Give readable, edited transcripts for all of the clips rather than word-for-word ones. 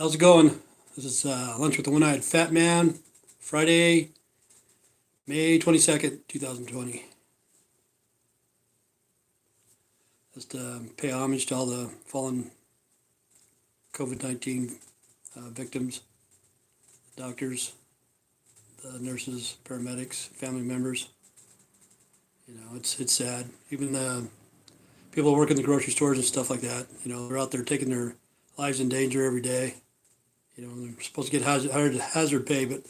How's it going? This is Lunch with the One-Eyed Fat Man, Friday, May 22nd, 2020. Just pay homage to all the fallen COVID-19 victims, doctors, the nurses, paramedics, family members. You know, it's sad. Even the people who work in the grocery stores and stuff like that, you know, they're out there taking their lives in danger every day. You know, they're supposed to get hazard pay, but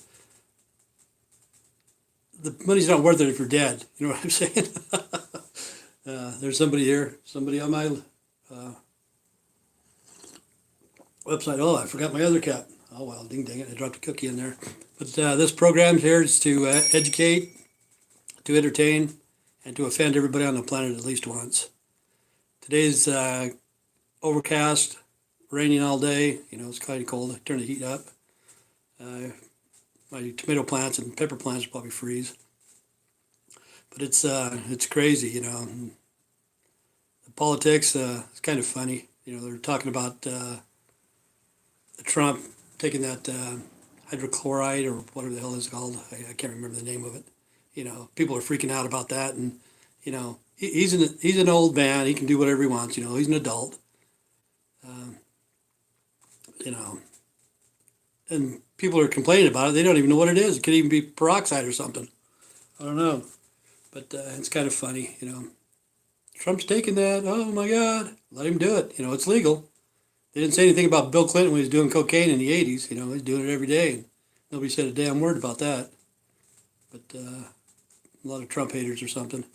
the money's not worth it if you're dead. You know what I'm saying? There's somebody here, somebody on my website. Oh, I forgot my other cat. Oh, well, ding dang it, I dropped a cookie in there. But this program here is to educate, to entertain, and to offend everybody on the planet at least once. Today's overcast, raining all day. You know, it's kind of cold. I turn the heat up. My tomato plants and pepper plants will probably freeze. But it's crazy, you know. The politics, it's kind of funny. You know, they're talking about Trump taking that hydrochloride or whatever the hell it's called. I can't remember the name of it. You know, people are freaking out about that, and you know, he's an old man. He can do whatever he wants. You know, he's an adult. You know, and people are complaining about it. They don't even know what it is. It could even be peroxide or something. I don't know, but it's kind of funny. You know, Trump's taking that. Oh my God, let him do it. You know, it's legal. They didn't say anything about Bill Clinton when he was doing cocaine in the 80s. You know, he's doing it every day, and nobody said a damn word about that. But a lot of Trump haters or something.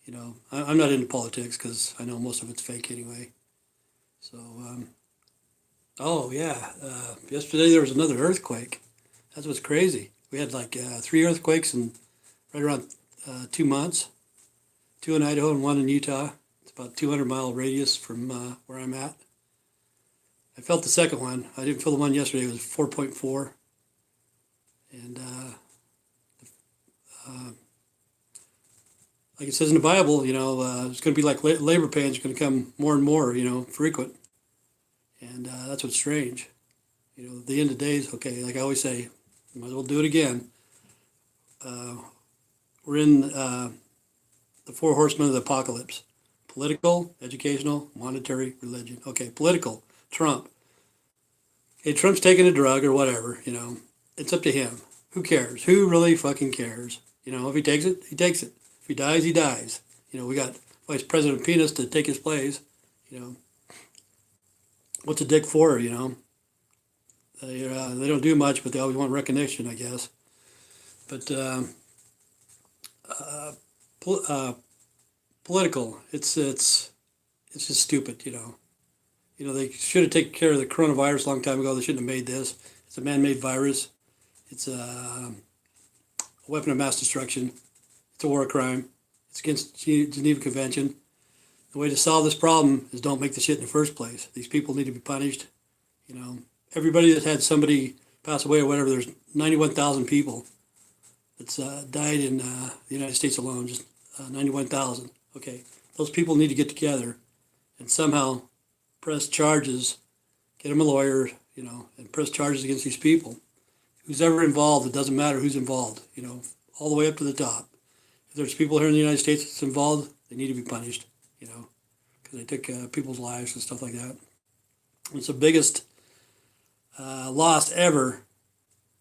You know, I'm not into politics because I know most of it's fake anyway. So, oh yeah, yesterday there was another earthquake. That's what's crazy. We had like 3 earthquakes in right around 2 months. 2 in Idaho and 1 in Utah. It's about 200-mile radius from where I'm at. I felt the second one. I didn't feel the one yesterday. It was 4.4. And like it says in the Bible, you know, it's going to be like labor pains are going to come more and more, you know, frequent. And that's what's strange. You know, at the end of days, okay, like I always say, might as well do it again. We're in the 4 horsemen of the apocalypse. Political, educational, monetary, religion. Okay, political, Trump. Okay, Trump's taking a drug or whatever, you know. It's up to him. Who cares? Who really fucking cares? You know, if he takes it, he takes it. If he dies, he dies. You know, we got Vice President Penis to take his place. You know, what's a dick for? You know, they don't do much, but they always want recognition, I guess. But political, it's just stupid. You know, they should have taken care of the coronavirus a long time ago. They shouldn't have made this. It's a man-made virus. It's a weapon of mass destruction. It's a war crime. It's against Geneva Convention. The way to solve this problem is don't make the shit in the first place. These people need to be punished. You know, everybody that had somebody pass away or whatever, there's 91,000 people that's died in the United States alone, just 91,000. Okay, those people need to get together and somehow press charges, get them a lawyer, you know, and press charges against these people. Who's ever involved, it doesn't matter who's involved, you know, all the way up to the top. If there's people here in the United States that's involved, they need to be punished, you know, because they took people's lives and stuff like that. It's the biggest loss ever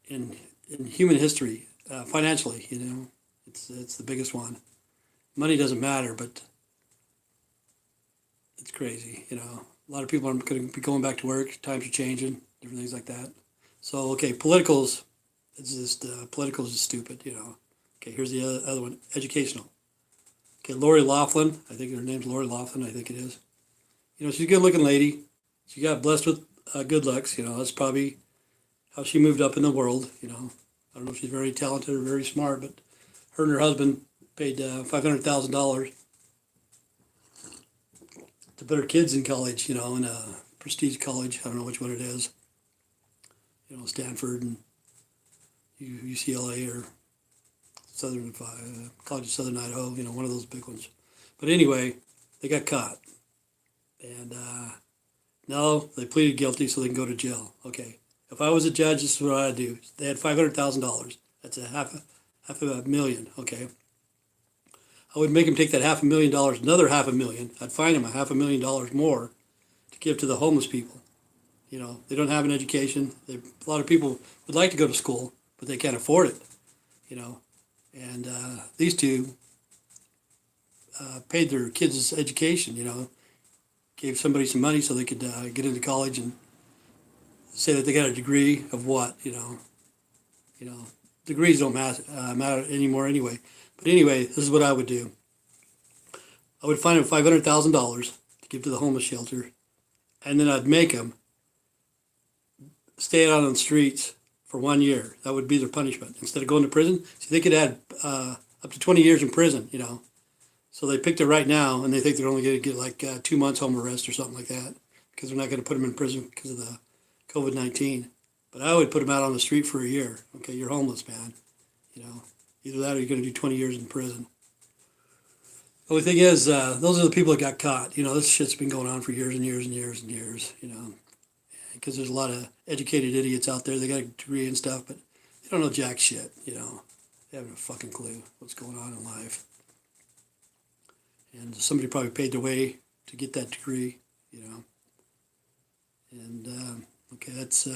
in human history, financially, you know. It's the biggest one. Money doesn't matter, but it's crazy, you know. A lot of people aren't going to be going back to work. Times are changing, different things like that. So, okay, politicals, it's just, politicals is stupid, you know. Okay, here's the other one, educational. Okay, Lori Loughlin, I think her name's Lori Loughlin, I think it is. You know, she's a good-looking lady. She got blessed with good looks, you know. That's probably how she moved up in the world, you know. I don't know if she's very talented or very smart, but her and her husband paid $500,000 to put her kids in college, you know, in a prestige college. I don't know which one it is. You know, Stanford and UCLA or College of Southern Idaho, you know, one of those big ones. But anyway, they got caught. And No, they pleaded guilty so they can go to jail. Okay. If I was a judge, this is what I'd do. They had $500,000. That's a half a million. Okay. I would make them take that $500,000, another $500,000. I'd fine them $500,000 more to give to the homeless people. You know, they don't have an education. A lot of people would like to go to school, but they can't afford it. You know, and these two paid their kids' education. You know, gave somebody some money so they could get into college and say that they got a degree of what. You know, degrees don't matter anymore anyway. But anyway, this is what I would do. I would find them $500,000 to give to the homeless shelter, and then I'd make them stay out on the streets for 1 year. That would be their punishment. Instead of going to prison, see, they could add up to 20 years in prison, you know. So they picked it right now, and they think they're only going to get like 2 months home arrest or something like that, because they're not going to put them in prison because of the COVID-19. But I would put them out on the street for a year. Okay, you're homeless, man. You know, either that or you're going to do 20 years in prison. The only thing is, those are the people that got caught. You know, this shit's been going on for years and years and years and years, you know, because there's a lot of educated idiots out there. They got a degree and stuff, but they don't know jack shit, you know. They haven't a fucking clue what's going on in life. And somebody probably paid their way to get that degree, you know. And, okay, that's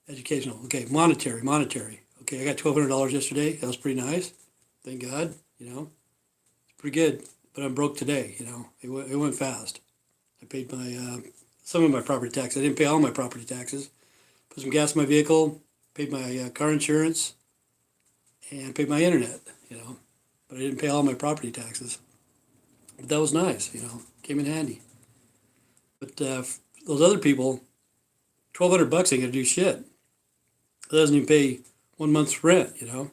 educational. Okay, monetary. Okay, I got $1,200 yesterday. That was pretty nice. Thank God, you know. It's pretty good, but I'm broke today, you know. It went fast. I paid my some of my property taxes. I didn't pay all my property taxes. Put some gas in my vehicle, paid my car insurance, and paid my internet, you know. But I didn't pay all my property taxes. But that was nice, you know. Came in handy. But those other people, $1,200 ain't gonna do shit. It doesn't even pay 1 month's rent, you know.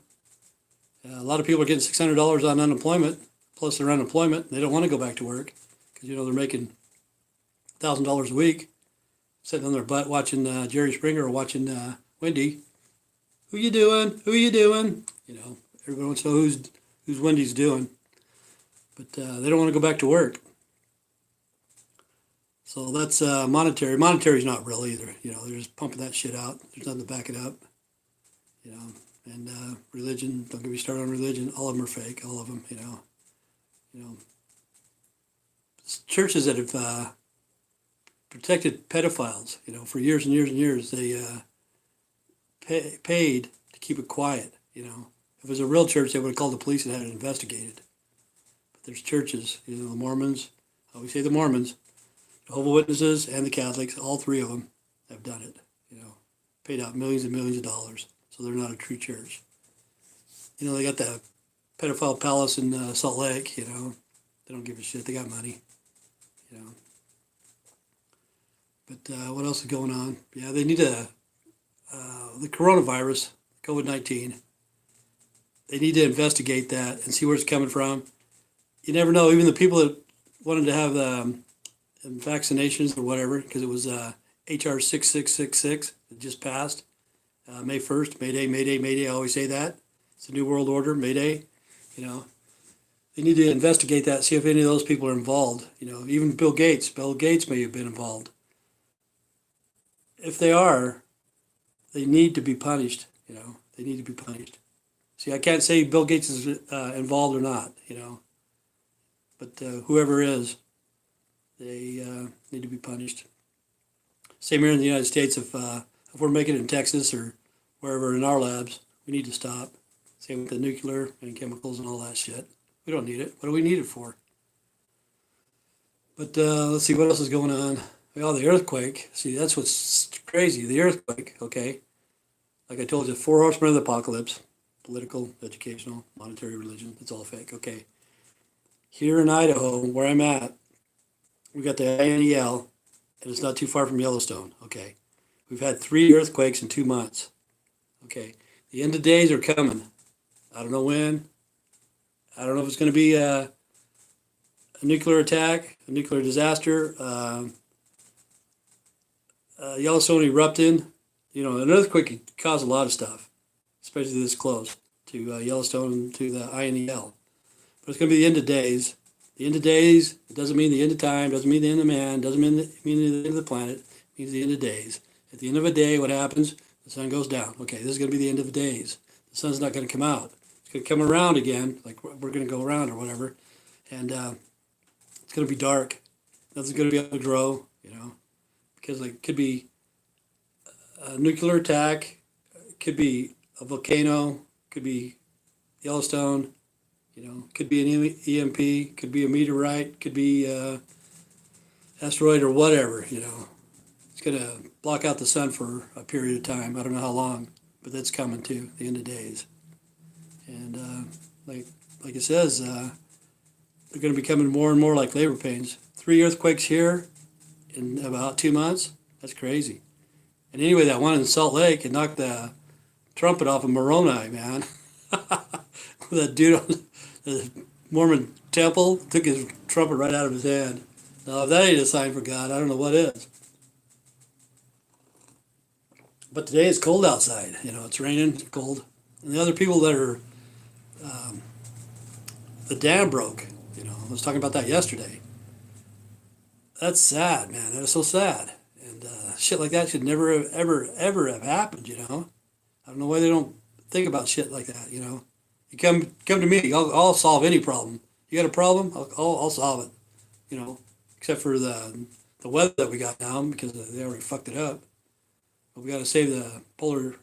A lot of people are getting $600 on unemployment, plus their unemployment. They don't want to go back to work because, you know, they're making $1,000 a week, sitting on their butt watching Jerry Springer or watching Wendy. Who you doing? Who you doing? You know, everybody wants to know who's Wendy's doing. But they don't want to go back to work. So that's monetary. Monetary's not real either. You know, they're just pumping that shit out. There's nothing to back it up. You know, and religion, don't get me started on religion. All of them are fake. All of them, you know. You know, churches that have protected pedophiles, you know, for years and years and years. They paid to keep it quiet, you know. If it was a real church, they would have called the police and had it investigated. But there's churches, you know, the Mormons, I always say the Mormons, Jehovah's Witnesses, and the Catholics, all three of them have done it, you know, paid out millions and millions of dollars. So they're not a true church. You know, they got the pedophile palace in Salt Lake, you know. They don't give a shit. They got money, you know. But what else is going on? Yeah, they need the coronavirus, COVID-19. They need to investigate that and see where it's coming from. You never know. Even the people that wanted to have vaccinations or whatever, because it was HR 6666 that just passed May 1st. Mayday, Mayday, Mayday. I always say that. It's a new world order, Mayday. You know, they need to investigate that, see if any of those people are involved. You know, even Bill Gates. Bill Gates may have been involved. If they are, they need to be punished, you know. They need to be punished. See, I can't say Bill Gates is involved or not, you know. But whoever is, they need to be punished. Same here in the United States. If we're making it in Texas or wherever in our labs, we need to stop. Same with the nuclear and chemicals and all that shit. We don't need it. What do we need it for? But let's see, what else is going on? Well, the earthquake. See, that's what's crazy. The earthquake, okay. Like I told you, 4 horsemen of the apocalypse. Political, educational, monetary, religion. It's all fake, okay. Here in Idaho, where I'm at, we got the INEL, and it's not too far from Yellowstone, okay. We've had 3 earthquakes in 2 months, okay. The end of days are coming. I don't know when. I don't know if it's going to be a nuclear attack, a nuclear disaster, Yellowstone erupting. You know, an earthquake can cause a lot of stuff, especially this close to Yellowstone and to the INEL. But it's going to be the end of days, The end of days, it doesn't mean the end of time, doesn't mean the end of man, doesn't mean the end of the planet, it means the end of days. At the end of a day, what happens? The sun goes down. Okay, this is going to be the end of the days. The sun's not going to come out. It's going to come around again, like we're going to go around or whatever, and it's going to be dark. Nothing's going to be able to grow, because like, it could be a nuclear attack, it could be a volcano, could be Yellowstone, could be an EMP, could be a meteorite, could be asteroid or whatever, It's going to block out the sun for a period of time. I don't know how long, but that's coming too, the end of days. And like it says, they're going to be coming more and more like labor pains. 3 earthquakes here in about 2 months. That's crazy. And anyway, that one in Salt Lake, it knocked the trumpet off of Moroni, man. That dude on the Mormon temple took his trumpet right out of his hand. Now, if that ain't a sign for God, I don't know what is. But today it's cold outside. It's raining, it's cold. And the other people that are, the dam broke. I was talking about that yesterday. That's sad, man. That is so sad. And shit like that should never have, ever have happened, I don't know why they don't think about shit like that, You come to me, I'll solve any problem. You got a problem? I'll solve it, except for the weather that we got now, because they already fucked it up. But we got to save the polar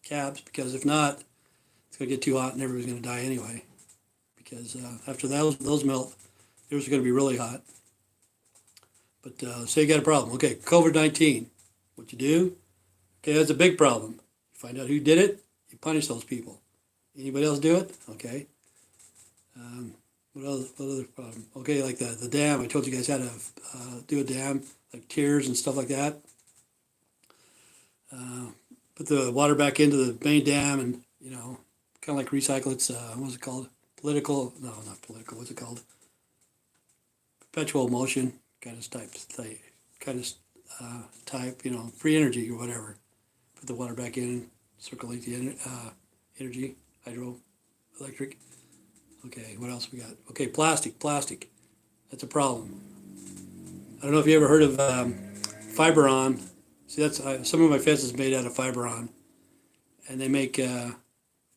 caps, because if not, it's going to get too hot and everybody's going to die anyway. Because after those melt, yours are going to be really hot. But say you got a problem. Okay, COVID-19. What you do? Okay, that's a big problem. You find out who did it, you punish those people. Anybody else do it? Okay. What other problem? Okay, like the dam. I told you guys how to do a dam, like tiers and stuff like that. Put the water back into the main dam and, kind of like recycle. It's, what's it called? No, not political. What's it called? Perpetual motion kind of type, free energy or whatever. Put the water back in, circulate the energy, hydroelectric. Okay, what else we got? Okay, plastic. That's a problem. I don't know if you ever heard of Fiberon. See, that's some of my fences made out of Fiberon, and they make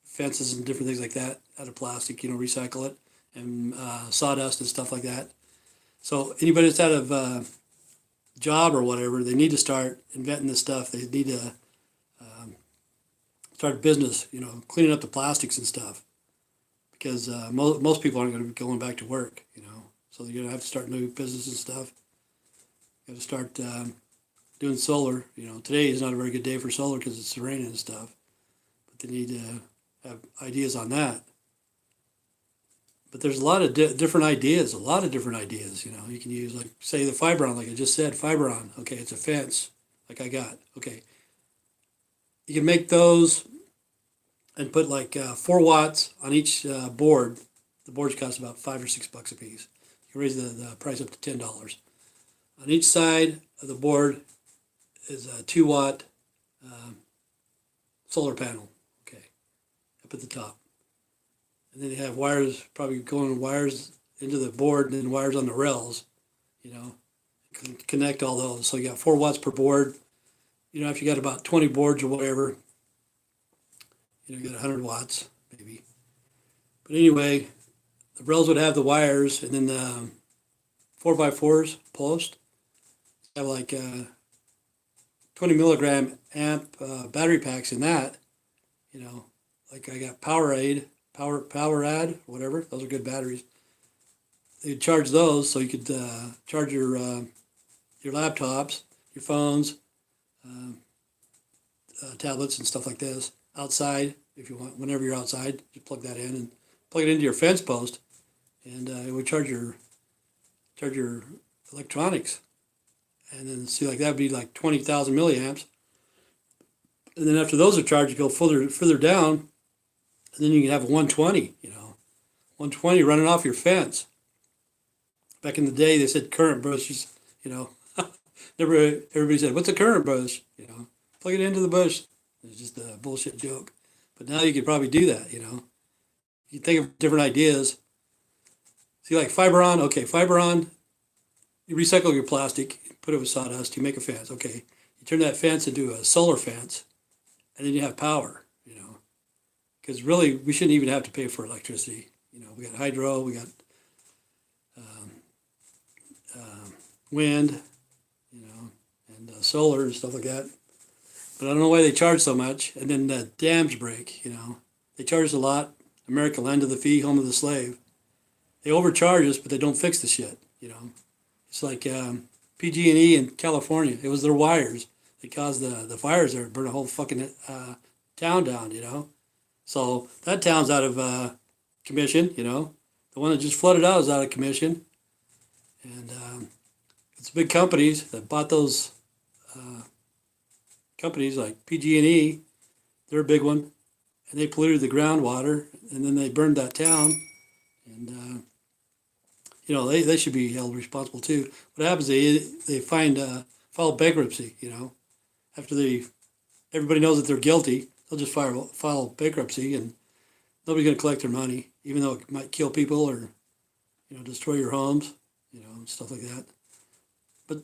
fences and different things like that out of plastic. Recycle it, and sawdust and stuff like that. So anybody that's out of job or whatever, they need to start inventing this stuff. They need to start a business, cleaning up the plastics and stuff, because most people aren't going to be going back to work, So you're going to have to start new business and stuff. You have to start doing solar. Today is not a very good day for solar because it's raining and stuff. But they need to have ideas on that. But there's a lot of different ideas. You can use, like, say, the Fiberon, like I just said, Fiberon. Okay, it's a fence, like I got. Okay. You can make those and put like 4 watts on each board. The boards cost about $5 or $6 a piece. You can raise the price up to $10. On each side of the board is a 2-watt solar panel. Okay, up at the top. And then you have wires, probably going wires into the board, and then wires on the rails, connect all those. So you got 4 watts per board. If you got about 20 boards or whatever, you got 100 watts, maybe. But anyway, the rails would have the wires, and then the 4x4s post have like 20 milligram amp battery packs in that. Like I got Powerade, whatever. Those are good batteries. They'd charge those, so you could charge your laptops, your phones, tablets and stuff like this outside. If you want, whenever you're outside, you plug that in and plug it into your fence post, and it would charge your electronics. And then see, like that would be like 20,000 milliamps. And then after those are charged, you go further down, and then you can have a 120. 120 running off your fence. Back in the day, they said current bushes. Everybody said, "What's a current bush?" Plug it into the bush. It's just a bullshit joke. But now you could probably do that. You think of different ideas. See, like Fiberon, okay, Fiberon, you recycle your plastic, put it with sawdust, you make a fence, okay. You turn that fence into a solar fence, and then you have power, you know. Because really, we shouldn't even have to pay for electricity. You know, we got hydro, we got um, wind, you know, and solar and stuff like that. But I don't know why they charge so much. And then the dams break, you know. They charge a lot. America, land of the free, home of the slave. They overcharge us, but they don't fix the shit, you know. It's like PG&E in California. It was their wires that caused the fires there, burn a whole fucking town down, you know. So that town's out of commission, you know. The one that just flooded out is out of commission. And it's big companies that bought those companies like PG&E. They're a big one. And they polluted the groundwater, and then they burned that town. And, you know, they should be held responsible too. What happens, they file bankruptcy, you know. After everybody knows that they're guilty, they'll just file bankruptcy, and nobody's going to collect their money, even though it might kill people or, you know, destroy your homes, you know, and stuff like that. But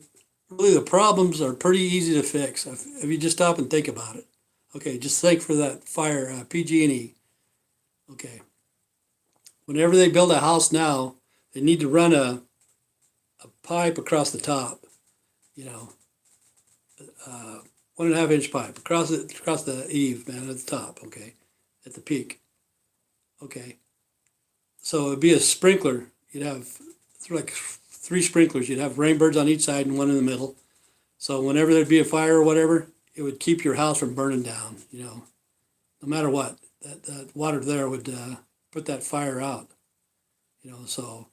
really, the problems are pretty easy to fix if you just stop and think about it. Okay, just think for that fire, PG&E. Okay. Whenever they build a house now, they need to run a pipe across the top, you know, 1.5 inch pipe across the eave, man, at the top, okay, at the peak. Okay. So it'd be a sprinkler. You'd have like 3 sprinklers. You'd have rainbirds on each side and one in the middle. So whenever there'd be a fire or whatever, it would keep your house from burning down, you know, no matter what. That water there would put that fire out, you know. So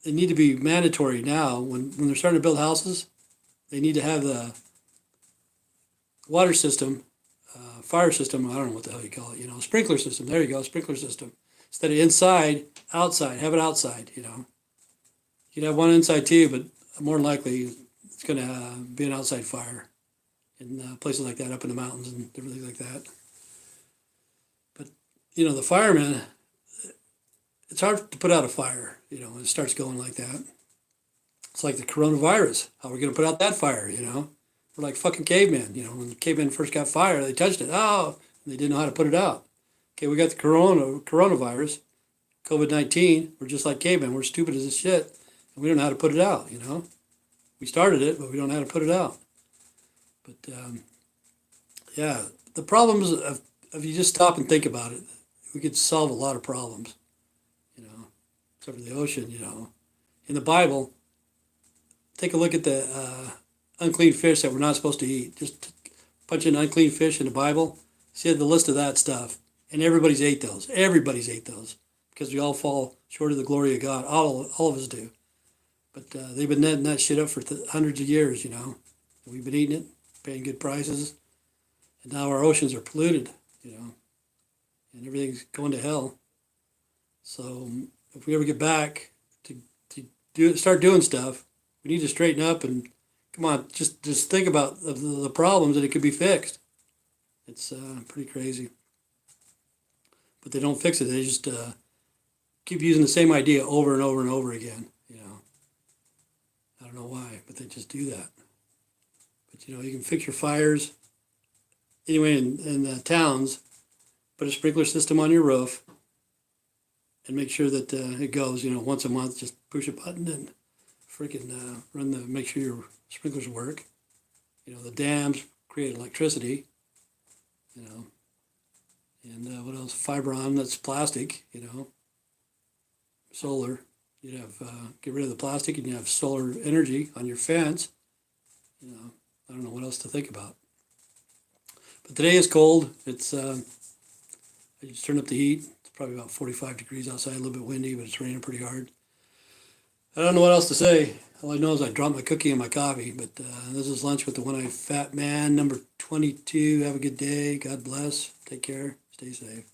they need to be mandatory now. When they're starting to build houses, they need to have the water system, fire system, I don't know what the hell you call it, you know, sprinkler system. There you go, sprinkler system. Instead of inside, outside, have it outside, you know. You can have one inside too, but more than likely it's going to be an outside fire in places like that, up in the mountains and everything like that. But, you know, the firemen, it's hard to put out a fire, you know, when it starts going like that. It's like the coronavirus. How are we going to put out that fire, you know? We're like fucking cavemen, you know. When the cavemen first got fire, they touched it. Oh, and they didn't know how to put it out. Okay, we got the coronavirus, COVID-19. We're just like cavemen. We're stupid as shit, and we don't know how to put it out, you know. We started it, but we don't know how to put it out. But, yeah, the problems of if you just stop and think about it, we could solve a lot of problems, you know, except for the ocean, you know. In the Bible, take a look at the unclean fish that we're not supposed to eat. Just punch in unclean fish in the Bible, see the list of that stuff. And everybody's ate those. Everybody's ate those because we all fall short of the glory of God. All of us do. But they've been netting that shit up for hundreds of years, you know. We've been eating it, paying good prices. And now our oceans are polluted, you know. And everything's going to hell. So if we ever get back to start doing stuff, we need to straighten up and come on, just think about the problems and it could be fixed. It's pretty crazy. But they don't fix it. They just keep using the same idea over and over and over again, you know. I don't know why, but they just do that. But, you know, you can fix your fires. Anyway, in towns, put a sprinkler system on your roof and make sure that it goes, you know, once a month. Just push a button and freaking make sure your sprinklers work. You know, the dams create electricity, you know. And what else? Fibron, that's plastic, you know. Solar. You'd have, get rid of the plastic and you have solar energy on your fence. You know, I don't know what else to think about. But today is cold. It's, I just turned up the heat. It's probably about 45 degrees outside, a little bit windy, but it's raining pretty hard. I don't know what else to say. All I know is I dropped my cookie in my coffee, but this is lunch with the one-eyed fat man, number 22. Have a good day. God bless. Take care. Stay safe.